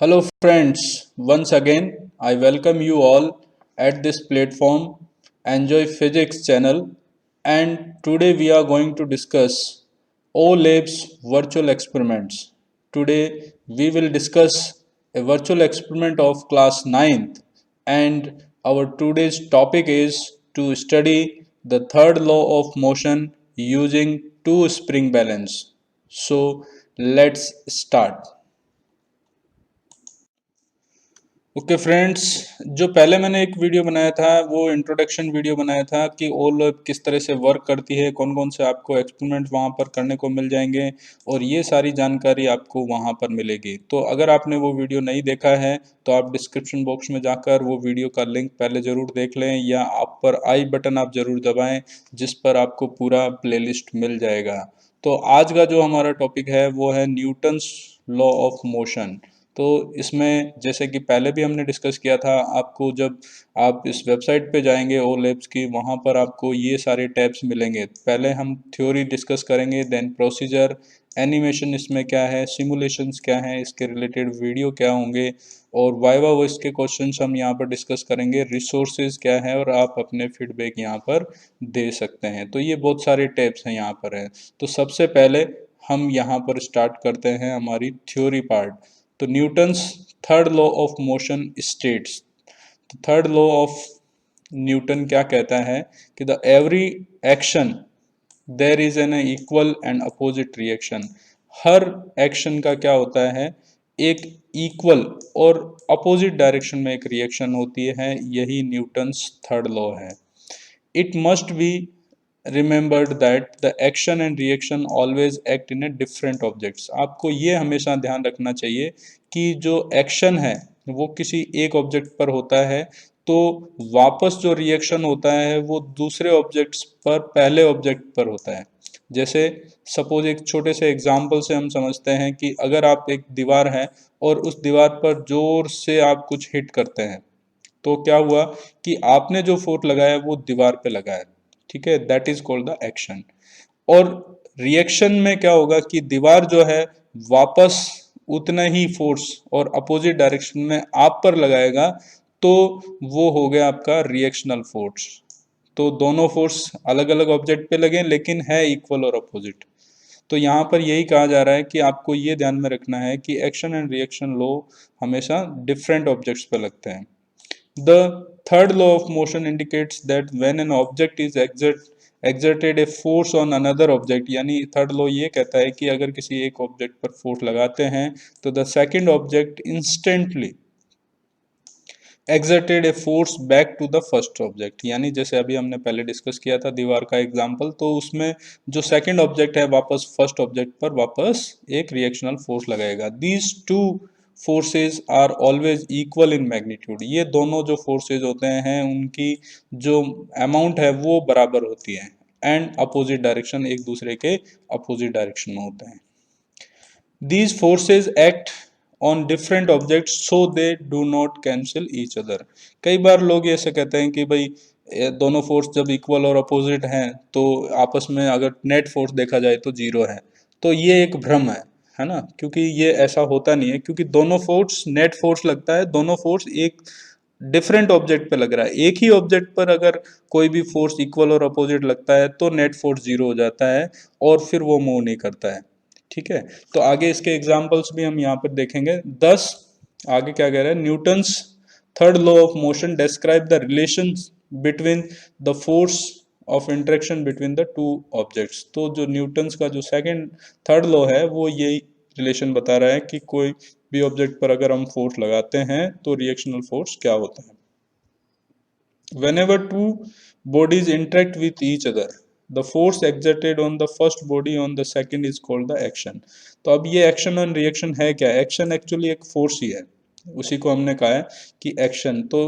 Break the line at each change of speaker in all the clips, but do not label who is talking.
Hello, friends. Once again, I welcome you all at this platform, Enjoy Physics channel. And today we are going to discuss OLabs virtual experiments. Today we will discuss a virtual experiment of class ninth, and our today's topic is to study the third law of motion using two spring balance. So let's start. Okay friends, जो पहले मैंने एक video बनाया था वो introduction video बनाया था कि ओल किस तरह से वर्क करती है, कौन कौन से आपको एक्सपेरिमेंट वहाँ पर करने को मिल जाएंगे और ये सारी जानकारी आपको वहाँ पर मिलेगी। तो अगर आपने वो वीडियो नहीं देखा है तो आप डिस्क्रिप्शन बॉक्स में जाकर वो वीडियो का लिंक पहले ज़रूर देख लें, या आप पर आई बटन आप ज़रूर दबाएँ जिस पर आपको पूरा प्लेलिस्ट मिल जाएगा। तो आज का जो हमारा टॉपिक है वो है न्यूटन्स लॉ ऑफ मोशन। तो इसमें जैसे कि पहले भी हमने डिस्कस किया था, आपको जब आप इस वेबसाइट पे जाएंगे ओ लैब्स की, वहाँ पर आपको ये सारे टैब्स मिलेंगे। पहले हम थ्योरी डिस्कस करेंगे, देन प्रोसीजर, एनिमेशन इसमें क्या है, सिमुलेशंस क्या है, इसके रिलेटेड वीडियो क्या होंगे, और वाइवा वॉइस के क्वेश्चंस हम यहाँ पर डिस्कस करेंगे, रिसोर्सेज क्या है, और आप अपने फीडबैक यहाँ पर दे सकते हैं। तो ये बहुत सारे टैब्स हैं यहाँ पर है। तो सबसे पहले हम यहाँ पर स्टार्ट करते हैं हमारी थ्योरी पार्ट। तो Newton's third law of motion states, third law of Newton क्या कहता है कि the every action there is an equal and opposite reaction. हर एक्शन का क्या होता है, एक इक्वल और अपोजिट डायरेक्शन में एक रिएक्शन होती है। यही न्यूटन्स थर्ड लॉ है। It must be remembered that the action and reaction always act in a different objects। आपको ये हमेशा ध्यान रखना चाहिए कि जो एक्शन है वो किसी एक ऑब्जेक्ट पर होता है, तो वापस जो रिएक्शन होता है वो दूसरे ऑब्जेक्ट्स पर पहले ऑब्जेक्ट पर होता है। जैसे सपोज एक छोटे से एग्जांपल से हम समझते हैं कि अगर आप एक दीवार है और उस दीवार पर जोर से आप कुछ हिट करते हैं, तो क्या हुआ कि आपने जो फोर्स लगाया वो दीवार पे लगाया, ठीक है, that is called the action. और रिएक्शन में क्या होगा कि दीवार जो है वापस उतना ही फोर्स और अपोजिट डायरेक्शन में आप पर लगाएगा, तो वो हो गया आपका रिएक्शनल फोर्स। तो दोनों फोर्स अलग अलग ऑब्जेक्ट पे लगे लेकिन है इक्वल और अपोजिट। तो यहाँ पर यही कहा जा रहा है कि आपको ये ध्यान में रखना है कि एक्शन एंड रिएक्शन लॉ हमेशा डिफरेंट ऑब्जेक्ट्स पे लगते हैं। The third law of motion indicates that when an object is exerted a force on another object, यानी थर्ड लॉ ये कहता है कि अगर किसी एक ऑब्जेक्ट पर फोर्स लगाते हैं तो the second object instantly exerted a force back to the first object। यानी जैसे अभी हमने पहले डिस्कस किया था दीवार का एग्जांपल, तो उसमें जो सेकंड ऑब्जेक्ट है वापस फर्स्ट ऑब्जेक्ट पर वापस एक रिएक्शनल फोर्स लगाएगा। These two forces are always equal in magnitude. ये दोनों जो फोर्सेज होते हैं उनकी जो अमाउंट है वो बराबर होती है, एंड अपोजिट डायरेक्शन, एक दूसरे के अपोजिट डायरेक्शन में होते हैं। These forces act on different objects so they do not cancel each other। कई बार लोग ये ऐसे कहते हैं कि भाई दोनों फोर्स जब इक्वल और अपोजिट हैं तो आपस में अगर नेट फोर्स देखा जाए तो जीरो है। तो ये एक भ्रम है ना, क्योंकि ये ऐसा होता नहीं है, क्योंकि दोनों फोर्स नेट फोर्स लगता है, दोनों फोर्स एक डिफरेंट ऑब्जेक्ट पे लग रहा है। एक ही ऑब्जेक्ट पर अगर कोई भी फोर्स इक्वल और अपोजिट लगता है तो नेट फोर्स जीरो हो जाता है और फिर वो मूव नहीं करता है, ठीक है। तो आगे इसके एग्जांपल्स भी हम यहाँ पर देखेंगे। 10 आगे क्या कह रहा है, Newton's third law of motion describe the relation between the force of interaction between the two objects. तो जो न्यूटन्स का जो सेकंड थर्ड लॉ है वो यही रिलेशन बता रहा है कि कोई भी ऑब्जेक्ट पर अगर हम फोर्स लगाते हैं तो रिएक्शनल फोर्स क्या होता है। Whenever two bodies interact with each other, the force exerted on the first body on the second is called the action। तो अब ये एक्शन और रिएक्शन है क्या? एक्शन एक्चुअली एक फोर्स ही है, उसी को हमने कहा है कि एक्शन। तो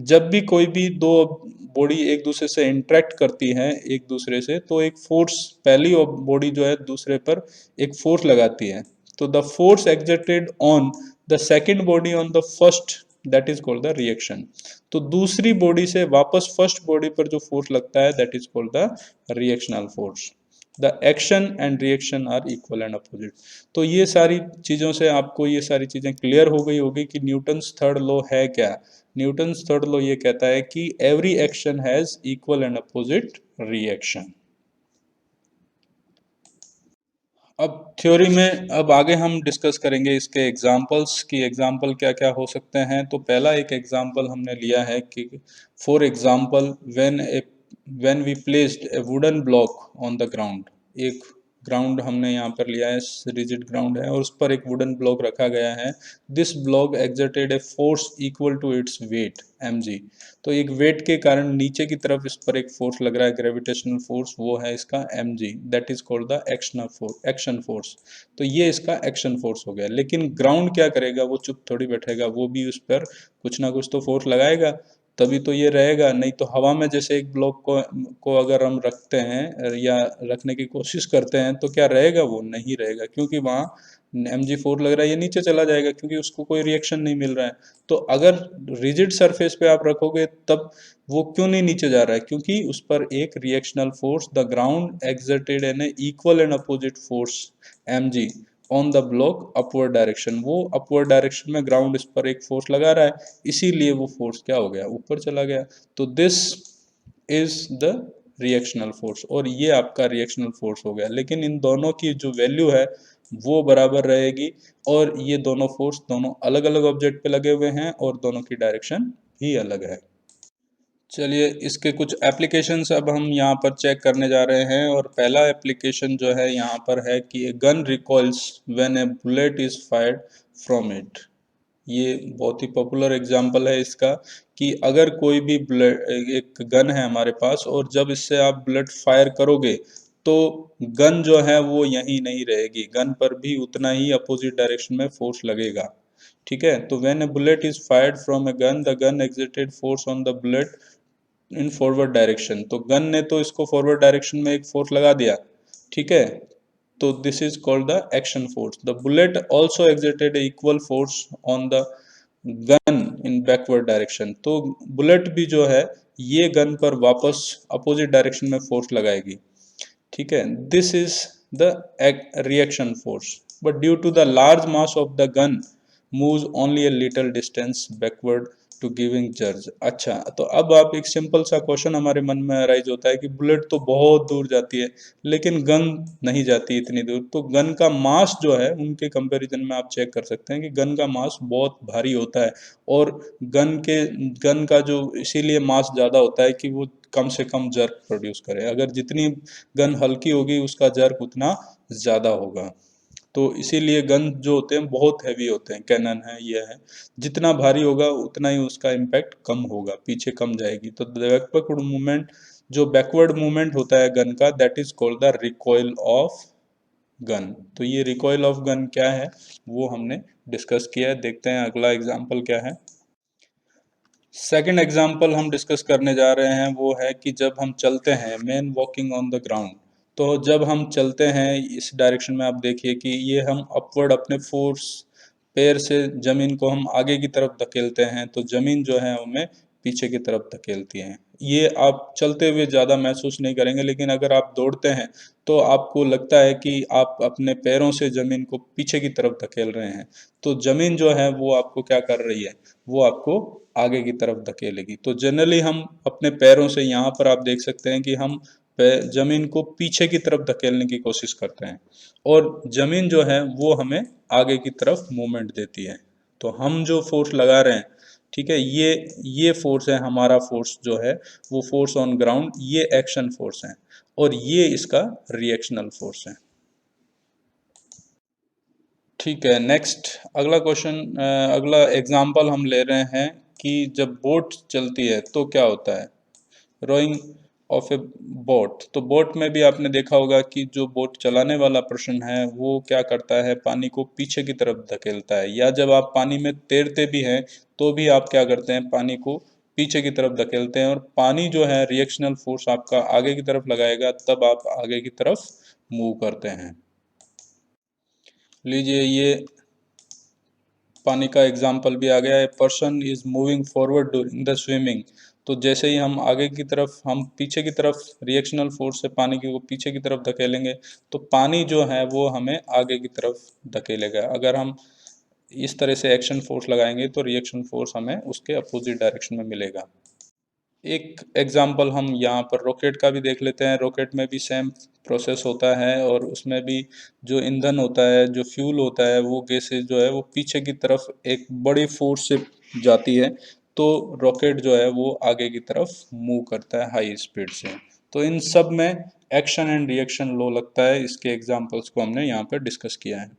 जब भी कोई भी दो बॉडी एक दूसरे से इंटरेक्ट करती है एक दूसरे से, तो एक फोर्स, पहली बॉडी जो है दूसरे पर एक फोर्स लगाती है। तो the force exerted on the second body on the first, that is called the reaction. तो दूसरी बॉडी से वापस फर्स्ट बॉडी पर जो फोर्स लगता है that is called the reactional force. The action and reaction are equal and opposite. तो ये सारी चीज़ों से आपको ये सारी चीज़ें क्लियर हो गई होगी कि न्यूटन्स थर्ड लॉ है क्या। न्यूटन्स थर्ड लॉ ये कहता है कि every action has equal and opposite reaction. अब थ्योरी में अब आगे हम डिस्कस करेंगे इसके एग्जांपल्स की एग्जांपल क्या क्या हो सकते हैं। तो पहला एक एग्जांपल हमने लिया है कि for example when we placed a wooden block on the ground. एक ग्राउंड हमने यहाँ पर लिया है, रिजिड ग्राउंड है और उस पर एक वुडन ब्लॉक रखा गया है। This block exerted a force equal to its weight mg। तो एक वेट के कारण नीचे की तरफ इस पर एक फोर्स लग रहा है, ग्रेविटेशनल फोर्स, वो है इसका mg, that is called the action force. तो ये इसका एक्शन फोर्स हो गया। लेकिन ग्राउंड क्या करेगा, वो चुप थोड़ी बैठेगा, वो भी उस पर कुछ ना कुछ तो फोर्स लगाएगा, तभी तो ये रहेगा। नहीं तो हवा में जैसे एक ब्लॉक को अगर हम रखते हैं या रखने की कोशिश करते हैं तो क्या रहेगा, वो नहीं रहेगा, क्योंकि वहाँ mg4 लग रहा है, ये नीचे चला जाएगा क्योंकि उसको कोई रिएक्शन नहीं मिल रहा है। तो अगर रिजिड सरफेस पे आप रखोगे तब वो क्यों नहीं नीचे जा रहा है, क्योंकि उस पर एक reactional force, the ground exerted an equal and opposite force mg on the block upward direction. वो अपवर्ड डायरेक्शन में ग्राउंड इस पर एक फोर्स लगा रहा है, इसीलिए वो फोर्स क्या हो गया, ऊपर चला गया। तो this is the reactional force, और ये आपका रिएक्शनल फोर्स हो गया। लेकिन इन दोनों की जो वैल्यू है वो बराबर रहेगी, और ये दोनों फोर्स दोनों अलग अलग ऑब्जेक्ट पे लगे हुए हैं और दोनों की डायरेक्शन भी अलग है। चलिए इसके कुछ एप्लीकेशंस अब हम यहाँ पर चेक करने जा रहे हैं। और पहला एप्लीकेशन जो है यहाँ पर है कि a gun recoils when a bullet is fired from it. ये बहुत ही पॉपुलर एग्जांपल है इसका, कि अगर कोई भी बुलेट, एक गन है हमारे पास, और जब इससे आप बुलेट फायर करोगे तो गन जो है वो यहीं नहीं रहेगी, गन पर भी उतना ही अपोजिट डायरेक्शन में फोर्स लगेगा। ठीक है, तो when a bullet is fired from a gun, the gun exerted force on the bullet in forward direction. तो गन ने तो इसको फॉरवर्ड डायरेक्शन में एक फोर्स लगा दिया, ठीक है, तो this is called the action force. The bullet also exerted equal force on the gun in backward direction. तो बुलेट भी जो है ये गन पर वापस अपोजिट डायरेक्शन में फोर्स लगाएगी। ठीक है, this is the reaction force, but due to the large mass of the gun moves only a little distance backward to giving charge. अच्छा, तो अब आप एक सिंपल सा क्वेश्चन हमारे मन में अराइज होता है कि बुलेट तो बहुत दूर जाती है लेकिन गन नहीं जाती इतनी दूर। तो गन का मास जो है उनके कंपैरिजन में आप चेक कर सकते हैं कि गन का मास बहुत भारी होता है, और गन का जो इसीलिए मास ज़्यादा होता है कि वो कम से कम जर्क प्रोड्यूस करे। अगर जितनी गन हल्की होगी उसका जर्क उतना ज़्यादा होगा। तो इसीलिए गन जो होते हैं बहुत हैवी होते हैं, कैनन है, ये है, जितना भारी होगा उतना ही उसका इम्पैक्ट कम होगा, पीछे कम जाएगी। तो बैकवर्ड मूवमेंट, जो बैकवर्ड मूवमेंट होता है गन का, that is called the recoil of gun. तो ये रिकॉइल ऑफ गन क्या है वो हमने डिस्कस किया है। देखते हैं अगला एग्जाम्पल क्या है। सेकंड एग्जाम्पल हम डिस्कस करने जा रहे हैं वो है कि जब हम चलते हैं, man walking on the ground. तो जब हम चलते हैं इस डायरेक्शन में, आप देखिए कि ये हम अपवर्ड अपने फोर्स, पैर से जमीन को हम आगे की तरफ धकेलते हैं, तो जमीन जो है हमें पीछे की तरफ धकेलती है। ये आप चलते हुए ज़्यादा महसूस नहीं करेंगे, लेकिन अगर आप दौड़ते हैं तो आपको लगता है कि आप अपने पैरों से जमीन को पीछे की तरफ धकेल रहे हैं। तो जमीन जो है वो आपको क्या कर रही है, वो आपको आगे की तरफ धकेलेगी। तो जनरली हम अपने पैरों से, यहाँ पर आप देख सकते हैं कि हम जमीन को पीछे की तरफ धकेलने की कोशिश करते हैं, और जमीन जो है वो हमें आगे की तरफ मूवमेंट देती है। तो हम जो फोर्स लगा रहे हैं, ठीक है, ये फोर्स है हमारा, फोर्स जो है वो फोर्स ऑन ग्राउंड, ये एक्शन फोर्स है, और ये इसका रिएक्शनल फोर्स है। ठीक है, नेक्स्ट अगला क्वेश्चन, अगला एग्जांपल हम ले रहे हैं कि जब बोट चलती है तो क्या होता है। Rowing of a boat. तो बोट में भी आपने देखा होगा कि जो बोट चलाने वाला पर्सन है वो क्या करता है, पानी को पीछे की तरफ धकेलता है, या जब आप पानी में तैरते भी हैं तो भी आप क्या करते हैं, पानी को पीछे की तरफ धकेलते हैं, और पानी जो है रिएक्शनल फोर्स आपका आगे की तरफ लगाएगा, तब आप आगे की तरफ मूव करते हैं। लीजिए ये पानी का एग्जाम्पल भी आ गया है। Person is moving forward during the swimming. तो जैसे ही हम आगे की तरफ, हम पीछे की तरफ रिएक्शनल फोर्स से पानी को पीछे की तरफ धकेलेंगे, तो पानी जो है वो हमें आगे की तरफ धकेलेगा। अगर हम इस तरह से एक्शन फोर्स लगाएंगे तो रिएक्शन फोर्स हमें उसके अपोजिट डायरेक्शन में मिलेगा। एक एग्जाम्पल हम यहाँ पर रॉकेट का भी देख लेते हैं। रॉकेट में भी सेम प्रोसेस होता है, और उसमें भी जो ईंधन होता है, जो फ्यूल होता है, वो गैसेज जो है वो पीछे की तरफ एक बड़ी फोर्स से जाती है, तो रॉकेट जो है वो आगे की तरफ मूव करता है हाई स्पीड से। तो इन सब में एक्शन एंड रिएक्शन लॉ लगता है। इसके एग्जाम्पल्स को हमने यहाँ पर डिस्कस किया है।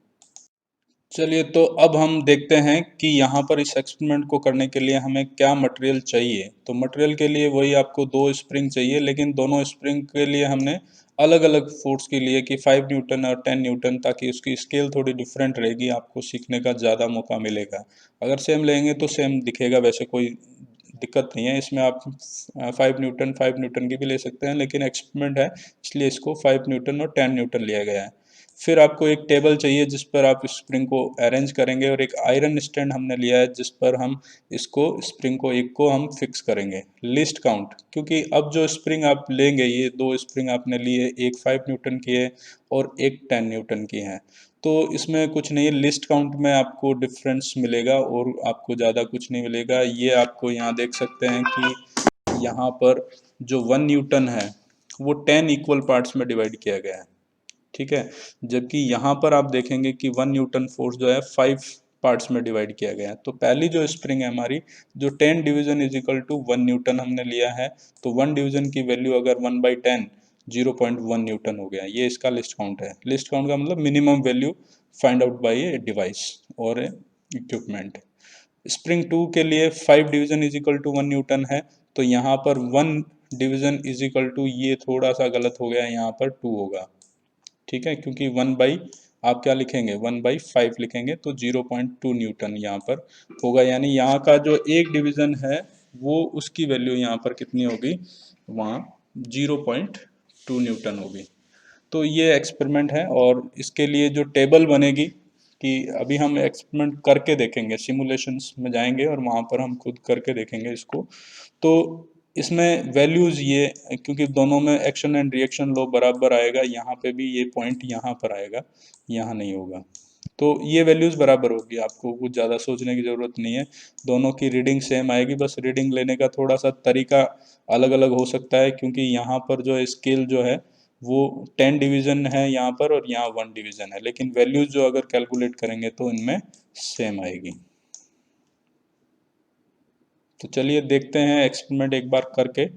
चलिए, तो अब हम देखते हैं कि यहाँ पर इस एक्सपेरिमेंट को करने के लिए हमें क्या मटेरियल चाहिए। तो मटेरियल के लिए वही आपको 2 स्प्रिंग चाहिए, लेकिन दोनों स्प्रिंग के लिए हमने अलग अलग फोर्स के लिए कि 5 न्यूटन और 10 न्यूटन, ताकि उसकी स्केल थोड़ी डिफरेंट रहेगी, आपको सीखने का ज़्यादा मौका मिलेगा। अगर सेम लेंगे तो सेम दिखेगा, वैसे कोई दिक्कत नहीं है इसमें। आप 5 न्यूटन की भी ले सकते हैं, लेकिन एक्सपेरिमेंट है इसलिए इसको 5 न्यूटन और 10 न्यूटन लिया गया है। फिर आपको एक टेबल चाहिए जिस पर आप स्प्रिंग को अरेंज करेंगे, और एक आयरन स्टैंड हमने लिया है जिस पर हम इसको स्प्रिंग को एक को हम फिक्स करेंगे। लिस्ट काउंट, क्योंकि अब जो स्प्रिंग आप लेंगे, ये 2 स्प्रिंग आपने लिए, एक 5 न्यूटन की है और एक 10 न्यूटन की है, तो इसमें कुछ नहीं है। लिस्ट काउंट में आपको डिफरेंस मिलेगा और आपको ज़्यादा कुछ नहीं मिलेगा। ये आपको यहाँ देख सकते हैं कि यहाँ पर जो 1 न्यूटन है वो 10 इक्वल पार्ट्स में डिवाइड किया गया है, ठीक है। जबकि यहाँ पर आप देखेंगे कि 1 न्यूटन फोर्स जो है 5 पार्ट्स में डिवाइड किया गया है। तो पहली जो स्प्रिंग है हमारी, जो 10 division is equal to 1 newton हमने लिया है, तो 1 डिवीजन की वैल्यू अगर 1/10, 0.1 न्यूटन हो गया। ये इसका लिस्ट काउंट है। लिस्ट काउंट का मतलब minimum value find out by a device और इक्विपमेंट। स्प्रिंग 2 के लिए 5 division is equal to 1 newton है, तो यहाँ पर 1 डिवीजन इज इक्वल टू, ये थोड़ा सा गलत हो गया, यहाँ पर 2 होगा, ठीक है, क्योंकि 1 बाई, आप क्या लिखेंगे, 1/5 लिखेंगे, तो 0.2 न्यूटन यहाँ पर होगा। यानी यहाँ का जो एक डिवीजन है वो, उसकी वैल्यू यहाँ पर कितनी होगी, वहाँ 0.2 न्यूटन होगी। तो ये एक्सपेरिमेंट है, और इसके लिए जो टेबल बनेगी, कि अभी हम एक्सपेरिमेंट करके देखेंगे, सिमुलेशंस में जाएंगे और वहाँ पर हम खुद करके देखेंगे इसको। तो इसमें वैल्यूज़ ये, क्योंकि दोनों में एक्शन एंड रिएक्शन लो बराबर आएगा, यहाँ पे भी ये पॉइंट यहाँ पर आएगा, यहाँ नहीं होगा। तो ये वैल्यूज़ बराबर होगी, आपको कुछ ज़्यादा सोचने की ज़रूरत नहीं है। दोनों की रीडिंग सेम आएगी, बस रीडिंग लेने का थोड़ा सा तरीका अलग अलग हो सकता है, क्योंकि यहाँ पर जो स्केल जो है वो 10 डिवीज़न है यहाँ पर, और यहाँ 1 डिवीज़न है, लेकिन वैल्यूज़ जो अगर कैलकुलेट करेंगे तो इनमें सेम आएगी। तो चलिए देखते हैं एक्सपेरिमेंट एक बार करके।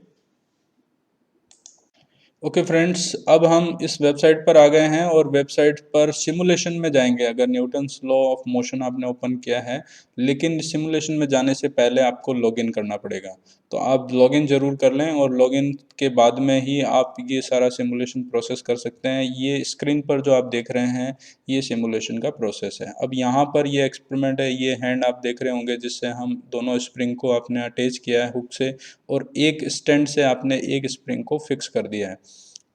ओके फ्रेंड्स, अब हम इस वेबसाइट पर आ गए हैं, और वेबसाइट पर सिमुलेशन में जाएंगे। अगर न्यूटन्स लॉ ऑफ मोशन आपने ओपन किया है, लेकिन सिमुलेशन में जाने से पहले आपको लॉगिन करना पड़ेगा। तो आप लॉगिन जरूर कर लें, और लॉगिन के बाद में ही आप ये सारा सिमुलेशन प्रोसेस कर सकते हैं। ये स्क्रीन पर जो आप देख रहे हैं, ये सिमुलेशन का प्रोसेस है। अब यहाँ पर ये एक्सपेरिमेंट है, ये हैंड आप देख रहे होंगे जिससे हम दोनों स्प्रिंग को आपने अटैच किया है हुक से, और एक स्टैंड से आपने एक स्प्रिंग को फिक्स कर दिया है,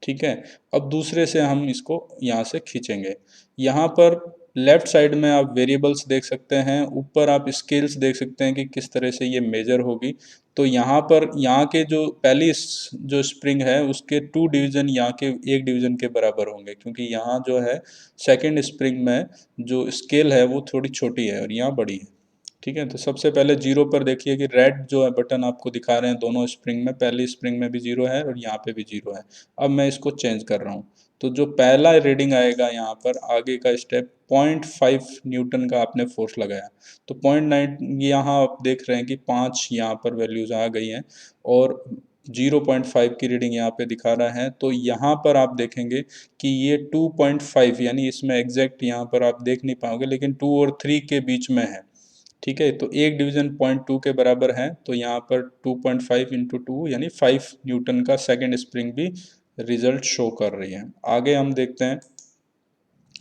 ठीक है। अब दूसरे से हम इसको यहाँ से खींचेंगे। यहाँ पर लेफ्ट साइड में आप वेरिएबल्स देख सकते हैं, ऊपर आप स्केल्स देख सकते हैं कि किस तरह से ये मेजर होगी। तो यहाँ पर, यहाँ के जो पहली जो स्प्रिंग है उसके 2 डिवीज़न यहाँ के 1 डिवीज़न के बराबर होंगे, क्योंकि यहाँ जो है सेकंड स्प्रिंग में जो स्केल है वो थोड़ी छोटी है और यहाँ बड़ी है, ठीक है। तो सबसे पहले जीरो पर देखिए कि रेड जो है बटन आपको दिखा रहे हैं दोनों स्प्रिंग में, पहली स्प्रिंग में भी जीरो है और यहाँ पे भी जीरो है। अब मैं इसको चेंज कर रहा हूँ, तो जो पहला रीडिंग आएगा यहाँ पर, आगे का स्टेप, 0.5 न्यूटन का आपने फोर्स लगाया, तो 0.9, यहाँ आप देख रहे हैं कि 5 यहाँ पर वैल्यूज आ गई हैं, और 0.5 की रीडिंग यहाँ पे दिखा रहा है। तो यहाँ पर आप देखेंगे कि ये 2.5, यानी इसमें एग्जैक्ट यहाँ पर आप देख नहीं पाओगे, लेकिन 2 और 3 के बीच में है, ठीक है। तो 1 डिवीज़न 0.2 के बराबर है, तो यहाँ पर 2.5 इंटू 2 यानी 5 न्यूटन का सेकंड स्प्रिंग भी रिजल्ट शो कर रही है। आगे हम देखते हैं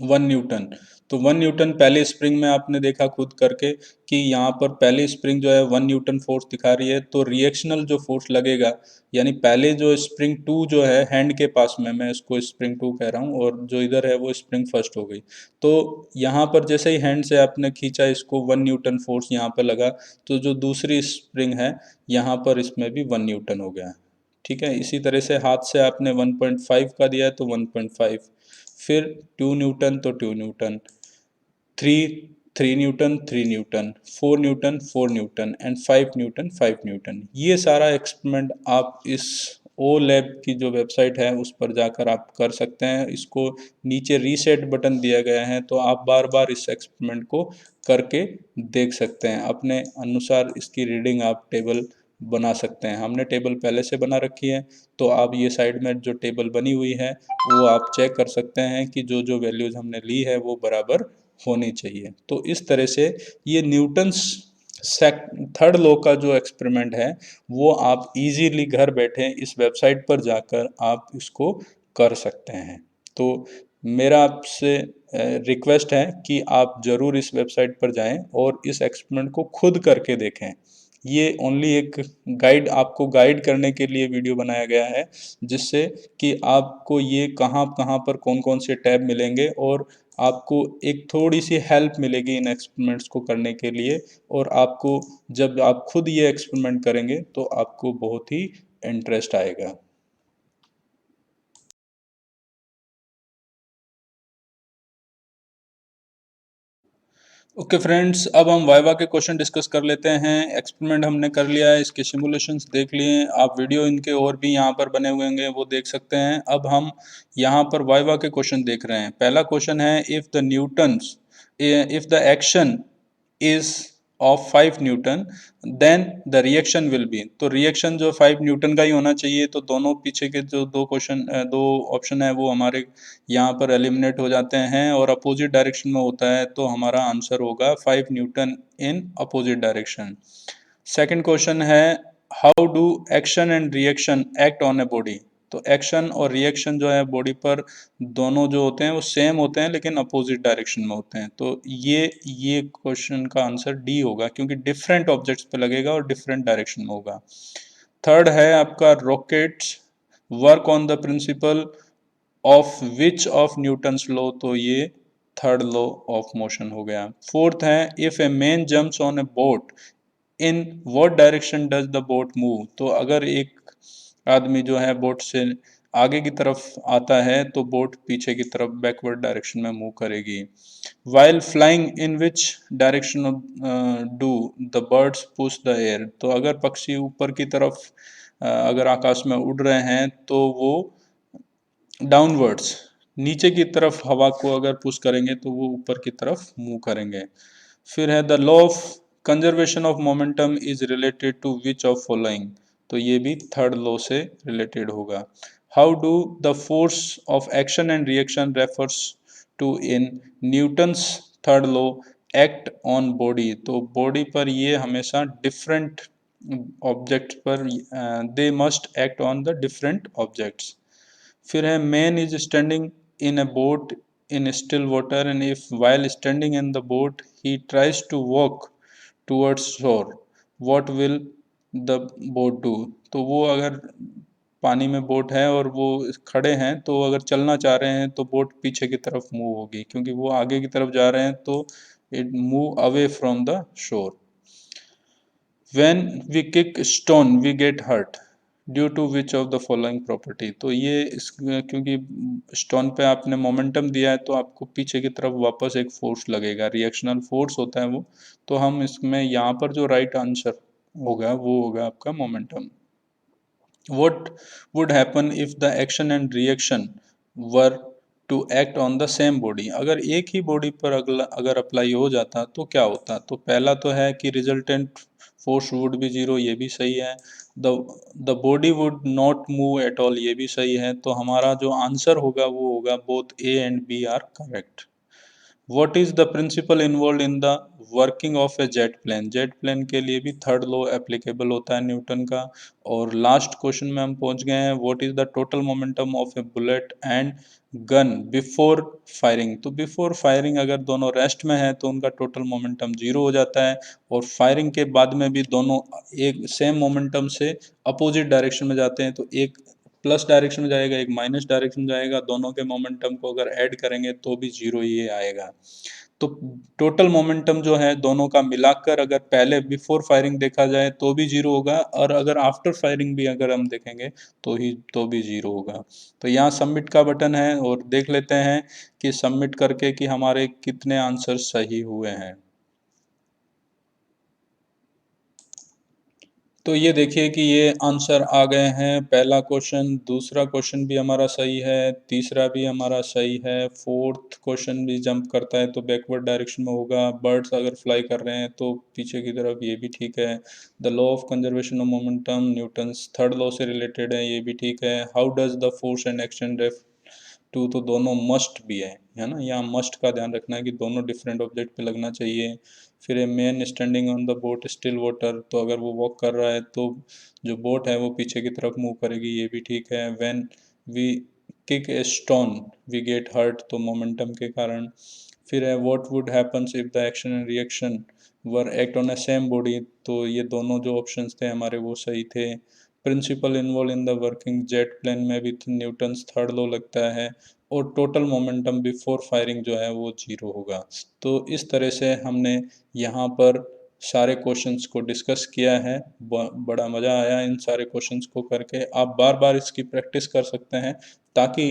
1 न्यूटन। तो 1 न्यूटन पहले स्प्रिंग में आपने देखा खुद करके कि यहाँ पर पहली स्प्रिंग जो है 1 न्यूटन फोर्स दिखा रही है, तो रिएक्शनल जो फोर्स लगेगा, यानी पहले जो स्प्रिंग 2 जो है हैंड के पास में, मैं इसको स्प्रिंग 2 कह रहा हूँ, और जो इधर है वो स्प्रिंग फर्स्ट हो गई। तो यहाँ पर जैसे ही हैंड से आपने खींचा इसको 1 न्यूटन फोर्स यहाँ पर लगा, तो जो दूसरी स्प्रिंग है यहाँ पर इसमें भी 1 न्यूटन हो गया। ठीक है, इसी तरह से हाथ से आपने 1.5 का दिया है तो 1.5, फिर 2 न्यूटन तो 2 Newton, 3 Newton 3 Newton, 4 Newton 4 Newton and 5 Newton 5 Newton. ये सारा एक्सपेरिमेंट आप इस ओ लैब की जो वेबसाइट है उस पर जाकर आप कर सकते हैं। इसको नीचे रीसेट बटन दिया गया है, तो आप बार बार इस एक्सपेरिमेंट को करके देख सकते हैं। अपने अनुसार इसकी रीडिंग आप टेबल बना सकते हैं। हमने टेबल पहले से बना रखी है, तो आप ये साइड में जो टेबल बनी हुई है वो आप चेक कर सकते हैं कि जो जो वैल्यूज हमने ली है वो बराबर होनी चाहिए। तो इस तरह से ये न्यूटन्स थर्ड लॉ का जो एक्सपेरिमेंट है वो आप इजीली घर बैठे इस वेबसाइट पर जाकर आप इसको कर सकते हैं। तो मेरा आपसे रिक्वेस्ट है कि आप ज़रूर इस वेबसाइट पर जाएं और इस एक्सपेरिमेंट को खुद करके देखें। ये ओनली एक गाइड, आपको गाइड करने के लिए वीडियो बनाया गया है, जिससे कि आपको ये कहाँ कहाँ पर कौन कौन से टैब मिलेंगे और आपको एक थोड़ी सी हेल्प मिलेगी इन एक्सपेरिमेंट्स को करने के लिए। और आपको जब आप खुद ये एक्सपेरिमेंट करेंगे तो आपको बहुत ही इंटरेस्ट आएगा। ओके फ्रेंड्स, अब हम वाइवा के क्वेश्चन डिस्कस कर लेते हैं। एक्सपेरिमेंट हमने कर लिया है, इसके सिमुलेशंस देख लिए हैं, आप वीडियो इनके और भी यहाँ पर बने हुए होंगे वो देख सकते हैं। अब हम यहाँ पर वाइवा के क्वेश्चन देख रहे हैं। पहला क्वेश्चन है, if the action is of 5 newton then the reaction will be. तो रिएक्शन जो 5 न्यूटन का ही होना चाहिए, तो दोनों पीछे के जो दो ऑप्शन है वो हमारे यहाँ पर एलिमिनेट हो जाते हैं और अपोजिट डायरेक्शन में होता है, तो हमारा आंसर होगा 5 newton in opposite direction. Second question है, how do action and reaction act on a body. तो एक्शन और रिएक्शन जो है बॉडी पर, दोनों जो होते हैं वो सेम होते हैं लेकिन अपोजिट डायरेक्शन में होते हैं। तो ये क्वेश्चन का आंसर डी होगा, क्योंकि डिफरेंट ऑब्जेक्ट्स पे लगेगा और डिफरेंट डायरेक्शन में होगा। थर्ड है आपका, rockets work on the principle of which of Newton's law. तो ये थर्ड लॉ ऑफ मोशन हो गया। फोर्थ है, if a man jumps on A boat in what direction does the boat move. तो अगर एक आदमी जो है बोट से आगे की तरफ आता है तो बोट पीछे की तरफ बैकवर्ड डायरेक्शन में मूव करेगी। While flying in which direction do the birds push the air. तो अगर पक्षी ऊपर की तरफ अगर आकाश में उड़ रहे हैं तो वो डाउनवर्ड्स, नीचे की तरफ हवा को अगर पुश करेंगे तो वो ऊपर की तरफ मूव करेंगे। फिर है, the law of conservation of momentum is related to which of following. तो ये भी थर्ड लॉ से रिलेटेड होगा। How do the force of action and reaction refers to in Newton's third law act on body. तो body पर ये हमेशा different object पर, they must act on the different objects. फिर है, man is standing in a boat in still water and if while standing in the boat he tries to walk towards shore what will the boat do. तो वो अगर पानी में boat है और वो खड़े हैं तो अगर चलना चाह रहे हैं तो बोट पीछे की तरफ मूव होगी, क्योंकि वो आगे की तरफ जा रहे हैं तो it move away from the shore. When we kick stone we get hurt due to which of the following property. तो ये क्योंकि स्टोन पे आपने मोमेंटम दिया है तो आपको पीछे की तरफ वापस एक फोर्स लगेगा, रिएक्शनल फोर्स होता है वो। तो हम इसमें यहाँ पर जो राइट आंसर होगा वो होगा आपका momentum. What would happen if the action and reaction were to act on the same body। अगर एक ही बॉडी पर अगर अप्लाई हो जाता तो क्या होता। तो पहला तो है कि resultant force would be zero, ये भी सही है। The the body would not move at all, ये भी सही है। तो हमारा जो आंसर होगा वो होगा both A and B are correct. What is the principle involve in the working of a jet plane. Jet plane के लिए भी थर्ड लॉ एप्लीकेबल होता है न्यूटन का। और लास्ट क्वेश्चन में हम पहुंच गए हैं, what is the total momentum of A bullet and gun before firing. तो बिफोर फायरिंग अगर दोनों रेस्ट में है तो उनका टोटल मोमेंटम जीरो हो जाता है, और फायरिंग के बाद में भी दोनों एक सेम मोमेंटम से अपोजिट डायरेक्शन में जाते हैं, तो एक प्लस डायरेक्शन में जाएगा, एक माइनस डायरेक्शन में जाएगा, दोनों के मोमेंटम को अगर ऐड करेंगे तो भी जीरो ही आएगा। तो टोटल मोमेंटम जो है दोनों का मिलाकर अगर पहले बिफोर फायरिंग देखा जाए तो भी जीरो होगा, और अगर आफ्टर फायरिंग भी अगर हम देखेंगे तो भी जीरो होगा। तो यहाँ सबमिट का बटन है और देख लेते हैं कि सबमिट करके कि हमारे कितने आंसर सही हुए हैं। तो ये देखिए कि ये आंसर आ गए हैं। पहला क्वेश्चन, दूसरा क्वेश्चन भी हमारा सही है, तीसरा भी हमारा सही है, फोर्थ क्वेश्चन भी जंप करता है तो बैकवर्ड डायरेक्शन में होगा, बर्ड्स अगर फ्लाई कर रहे हैं तो पीछे की तरफ, ये भी ठीक है। The law of conservation of momentum Newton's third law से रिलेटेड है, ये भी ठीक है। How does the force and action ref to, तो दोनों मस्ट भी है ना, यहाँ मस्ट का ध्यान रखना है कि दोनों डिफरेंट ऑब्जेक्ट पे लगना चाहिए। फिर a man standing on the boat still water, तो अगर वो वॉक कर रहा है तो जो बोट है वो पीछे की तरफ मूव करेगी, ये भी ठीक है। When we kick a stone we get hurt, तो मोमेंटम के कारण। फिर है what would happens if the action and reaction were act on a same body, तो ये दोनों जो ऑप्शंस थे हमारे वो सही थे। Principle involve in the working jet plane में भी न्यूटन्स थर्ड लॉ लगता है। और टोटल मोमेंटम बिफोर फायरिंग जो है वो जीरो होगा। तो इस तरह से हमने यहाँ पर सारे क्वेश्चंस को डिस्कस किया है। बड़ा मज़ा आया इन सारे क्वेश्चंस को करके। आप बार बार इसकी प्रैक्टिस कर सकते हैं ताकि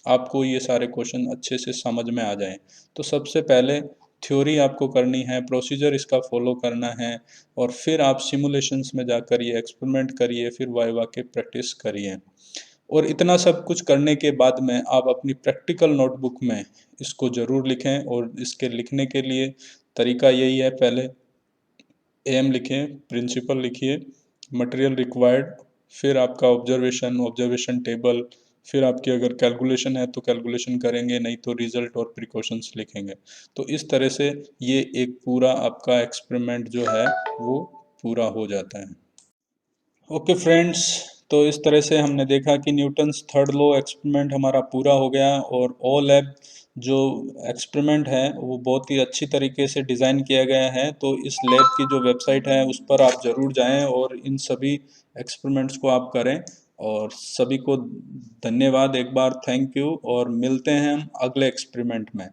आपको ये सारे क्वेश्चन अच्छे से समझ में आ जाएं। तो सबसे पहले थ्योरी आपको करनी है, प्रोसीजर इसका फॉलो करना है, और फिर आप सिमुलेशंस में जाकर ये एक्सपेरिमेंट करिए, फिर वाइवा के प्रैक्टिस करिए। और इतना सब कुछ करने के बाद में आप अपनी प्रैक्टिकल नोटबुक में इसको ज़रूर लिखें। और इसके लिखने के लिए तरीका यही है, पहले एम लिखें, प्रिंसिपल लिखिए, मटेरियल रिक्वायर्ड, फिर आपका ऑब्जर्वेशन, ऑब्जर्वेशन टेबल, फिर आपकी अगर कैलकुलेशन है तो कैलकुलेशन करेंगे, नहीं तो रिजल्ट और प्रिकॉशंस लिखेंगे। तो इस तरह से ये एक पूरा आपका एक्सपेरिमेंट जो है वो पूरा हो जाता है। ओके फ्रेंड्स, तो इस तरह से हमने देखा कि न्यूटन्स थर्ड लॉ एक्सपेरिमेंट हमारा पूरा हो गया, और ओ लैब जो एक्सपेरिमेंट है वो बहुत ही अच्छी तरीके से डिज़ाइन किया गया है। तो इस लैब की जो वेबसाइट है उस पर आप ज़रूर जाएं और इन सभी एक्सपेरिमेंट्स को आप करें। और सभी को धन्यवाद एक बार, थैंक यू, और मिलते हैं हम अगले एक्सपेरिमेंट में।